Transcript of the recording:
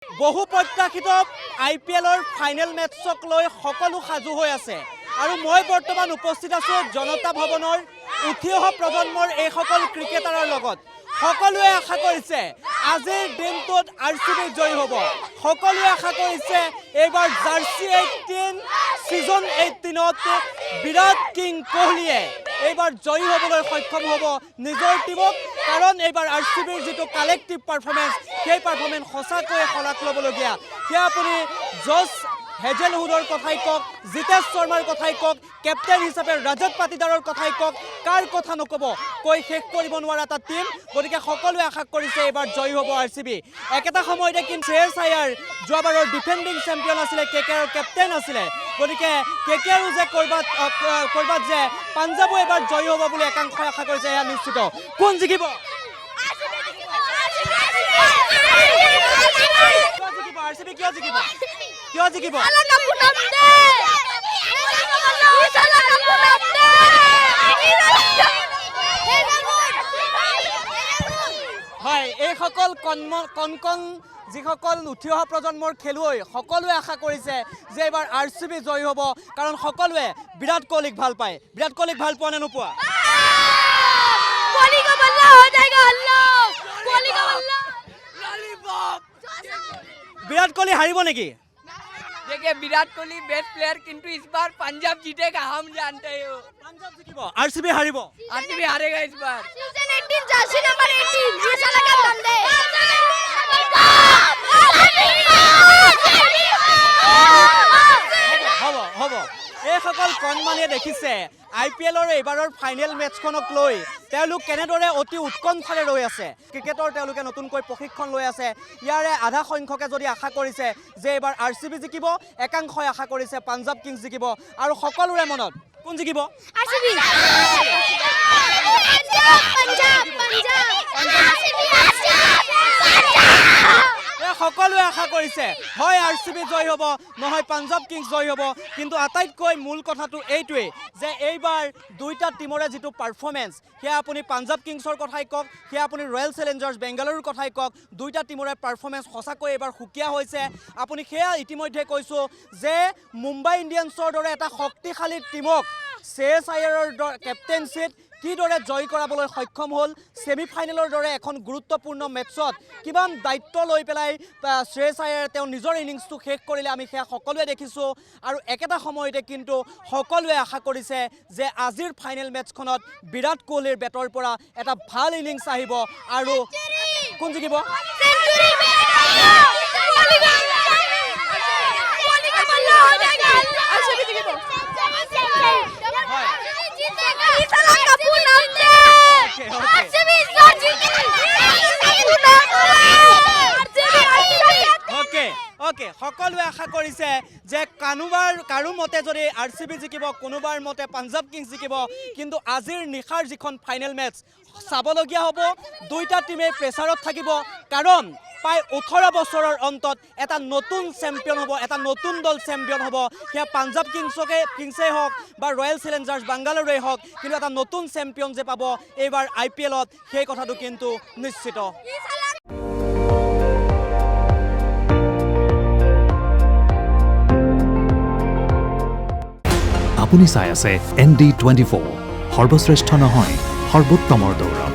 বহু প্ৰত্যাশিত IPLৰ ফাইনেল মেটছক লৈ সকলো সাজু হৈ আছে আৰু মই বৰ্তমান উপস্থিত আছো জনতা ভৱনৰ উঠি অহা প্ৰজন্মৰ এই সকল ক্ৰিকেটাৰৰ লগত। সকলোৱে আশা কৰিছে আজিৰ দিনটোত RCB জয়ী হ'ব। সকলোৱে আশা কৰিছে এইবাৰ জাৰ্চি 18 সিজন 18ত বিৰাট কিং কোহলিয়ে এইবাৰ জয়ী হ'বলৈ সক্ষম হ'ব নিজৰ টিমক, কাৰণ এইবাৰ RCBৰ যিটো কালেক্টিভ পাৰফৰ্মেন্স সেই পাৰফৰ্মেন্স সঁচাকৈ শলাগ ল'বলগীয়া। সেয়া আপুনি জছ হেজেলউডৰ কথাই কওক, জিতেশ শৰ্মাৰ কথাই কওক, কেপ্টেইন হিচাপে ৰজত পাটিদাৰৰ কথাই কওক, কাৰ কথা নক'ব, কৈ শেষ কৰিব নোৱাৰা এটা টিম। গতিকে সকলোৱে আশা কৰিছে এইবাৰ জয়ী হ'ব RCB। একেটা সময়তে কিন্তু শ্ৰেয়স আয়াৰ যোৱাবাৰৰ ডিফেণ্ডিং চেম্পিয়ন আছিলে, KKRৰ কেপ্টেইন আছিলে। গতিকে KKRও যে ক'ৰবাত যে পাঞ্জাবো এইবাৰ জয়ী হ'ব বুলি একাংশই আশা কৰিছে, এয়া নিশ্চিত। কোন জিকিব? RCB কিয় জিকিব? কিয় জিকিব? হয়, এইসকল কণ যিসকল উঠি অহা প্ৰজন্মৰ খেলুৱৈ সকলোৱে আশা কৰিছে যে এইবাৰ RCB জয়ী হ'ব, কাৰণ সকলোৱে বিৰাট কোহলিক ভাল পায়। বিৰাট কোহলিক ভাল পোৱা নে নোপোৱা? विराट कोहली हारिब नेकी? देखिए विराट कोहली बेस्ट प्लेयर, किंतु इस बार पंजाब जीतेगा, हम जानते हो। पंजाब जीतेगा, RCB हारिब? RCB हारेगा इस बार। सीजन 18 जर्सी नंबर 18 ये साला का बंदे হ'ব। এই সকল কণমানিয়ে দেখিছে IPLৰ এইবাৰৰ ফাইনেল মেটছখনক লৈ তেওঁলোক কেনেদৰে অতি উৎকণ্ঠাৰে ৰৈ আছে। ক্ৰিকেটৰ তেওঁলোকে নতুনকৈ প্ৰশিক্ষণ লৈ আছে। ইয়াৰে আধা সংখ্যকে যদি আশা কৰিছে যে এইবাৰ RCB জিকিব, একাংশই আশা কৰিছে পাঞ্জাব কিংছ জিকিব, আৰু সকলোৰে মনত কোন জিকিব? RCB সকলোৱে আশা কৰিছে হয় RCB জয়ী হ'ব, নহয় পাঞ্জাব কিংছ জয়ী হ'ব। কিন্তু আটাইতকৈ মূল কথাটো এইটোৱেই যে এইবাৰ দুইটা টিমৰে যিটো পাৰফৰ্মেন্স, সেয়া আপুনি পাঞ্জাব কিংছৰ কথাই কওক, সেয়া আপুনি ৰয়েল চেলেঞ্জাৰ্ছ বেংগালুৰুৰ কথাই কওক, দুইটা টিমৰে পাৰফৰ্মেন্স সঁচাকৈ এইবাৰ সুকীয়া হৈছে। আপুনি সেয়া ইতিমধ্যে কৈছোঁ যে মুম্বাই ইণ্ডিয়ানছৰ দৰে এটা শক্তিশালী টিমক শ্ৰেয়স আয়াৰৰ কেপ্টেইনশ্বিপ কিদৰে জয় কৰাবলৈ সক্ষম হ'ল। ছেমিফাইনেলৰ দৰে এখন গুৰুত্বপূৰ্ণ মেটছত কিমান দায়িত্ব লৈ পেলাই শ্ৰেয়স আয়াৰে তেওঁ নিজৰ ইনিংছটো শেষ কৰিলে, আমি সেয়া সকলোৱে দেখিছোঁ। আৰু একেটা সময়তে কিন্তু সকলোৱে আশা কৰিছে যে আজিৰ ফাইনেল মেটছখনত বিৰাট কোহলিৰ বেটৰ পৰা এটা ভাল ইনিংছ আহিব। আৰু কোন জিকিব? সকলোৱে আশা কৰিছে যে কাৰো মতে যদি RCB জিকিব, কোনোবাৰ মতে পাঞ্জাব কিংছ জিকিব, কিন্তু আজিৰ নিশাৰ যিখন ফাইনেল মেটছ চাবলগীয়া হ'ব। দুইটা টিমেই প্ৰেছাৰত থাকিব, কাৰণ প্ৰায় 18 বছৰৰ অন্তত এটা নতুন চেম্পিয়ন হ'ব, এটা নতুন দল চেম্পিয়ন হ'ব। সেয়া পাঞ্জাব কিংছেই হওক বা ৰয়েল চেলেঞ্জাৰ্ছ বেংগালুৰুৱেই হওক, কিন্তু এটা নতুন চেম্পিয়ন যে পাব এইবাৰ IPLত, সেই কথাটো কিন্তু নিশ্চিত। আপুনি চাই আছে ND24, সৰ্বশ্ৰেষ্ঠ নহয় সৰ্বোত্তমৰ দৌৰ।